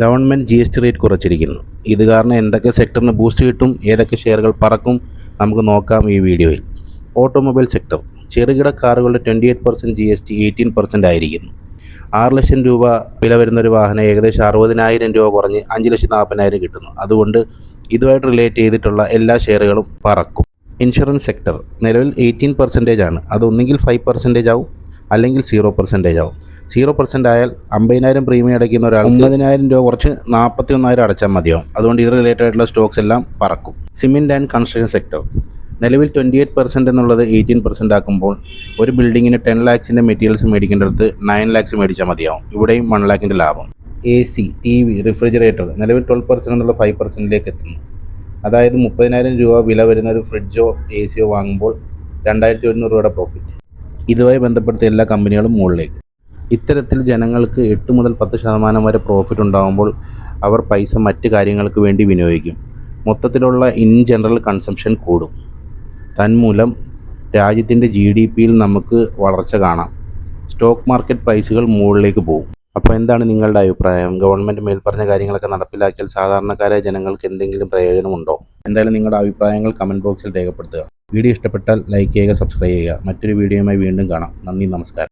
Government GST rate കുറച്ചിരിക്കുന്നു. ഇത് കാരണം എന്തൊക്കെ സെക്ടറിന് ബൂസ്റ്റ് കിട്ടും, ഏതൊക്കെ ഷെയറുകൾ പറക്കും, നമുക്ക് നോക്കാം ഈ വീഡിയോയിൽ. Automobile sector. ചെറുകിട കാറുകളുടെ 28% GST 18% ആയിരിക്കുന്നു. 6 ലക്ഷം രൂപ വില വരുന്നൊരു വാഹനം ഏകദേശം 60,000 രൂപ കുറഞ്ഞ് 5,40,000 കിട്ടുന്നു. അതുകൊണ്ട് ഇതുമായിട്ട് റിലേറ്റ് ചെയ്തിട്ടുള്ള എല്ലാ ഷെയറുകളും പറക്കും. ഇൻഷുറൻസ് സെക്ടർ നിലവിൽ 18% ആണ്. അതൊന്നുകിൽ 5% ആവും, അല്ലെങ്കിൽ 0% ആവും. 0% ആയാൽ 50,000 പ്രീമിയം അടയ്ക്കുന്ന ഒരാൾ 9,000 രൂപ കുറച്ച് 41,000 അടച്ചാൽ മതിയാവും. അതുകൊണ്ട് ഇത് റിലേറ്റഡ് ആയിട്ടുള്ള സ്റ്റോക്സ് എല്ലാം പറക്കും. സിമെൻറ്റ് ആൻഡ് കൺസ്ട്രക്ഷൻ സെക്ടർ നിലവിൽ 28% എന്നുള്ളത് 18% ആക്കുമ്പോൾ ഒരു ബിൽഡിങ്ങിന് 10 lakhs മെറ്റീരിയൽസ് മേടിക്കേണ്ടടുത്ത് 9 lakhs മേടിച്ചാൽ മതിയാവും. ഇവിടെയും 1 lakh ലാഭം. AC, TV, റെഫ്രിജറേറ്റർ നിലവിൽ 12% എന്നുള്ള 5%ലേക്ക് എത്തുന്നു. അതായത് 30,000 രൂപ വില വരുന്ന ഒരു ഫ്രിഡ്ജോ AC വാങ്ങുമ്പോൾ 2,100 രൂപയുടെ പ്രോഫിറ്റ്. ഇതുമായി ബന്ധപ്പെടുത്തിയ എല്ലാ കമ്പനികളും മുകളിലേക്ക്. ഇത്തരത്തിൽ ജനങ്ങൾക്ക് 8 മുതൽ 10% വരെ പ്രോഫിറ്റ് ഉണ്ടാകുമ്പോൾ അവർ പൈസ മറ്റ് കാര്യങ്ങൾക്ക് വേണ്ടി വിനിയോഗിക്കും. മൊത്തത്തിലുള്ള ഇൻ ജനറൽ കൺസംഷൻ കൂടും. തന്മൂലം രാജ്യത്തിൻ്റെ GDPയിൽ നമുക്ക് വളർച്ച കാണാം. സ്റ്റോക്ക് മാർക്കറ്റ് പ്രൈസുകൾ മുകളിലേക്ക് പോകും. അപ്പോൾ എന്താണ് നിങ്ങളുടെ അഭിപ്രായം? ഗവൺമെൻറ് മേൽപ്പറഞ്ഞ കാര്യങ്ങളൊക്കെ നടപ്പിലാക്കിയാൽ സാധാരണക്കാരായ ജനങ്ങൾക്ക് എന്തെങ്കിലും പ്രയോജനമുണ്ടോ? എന്തായാലും നിങ്ങളുടെ അഭിപ്രായങ്ങൾ കമൻറ്റ് ബോക്സിൽ രേഖപ്പെടുത്തുക. വീഡിയോ ഇഷ്ടപ്പെട്ടാൽ ലൈക്ക് ചെയ്യുക, സബ്സ്ക്രൈബ് ചെയ്യുക. മറ്റൊരു വീഡിയോയുമായി വീണ്ടും കാണാം. നന്ദി, നമസ്കാരം.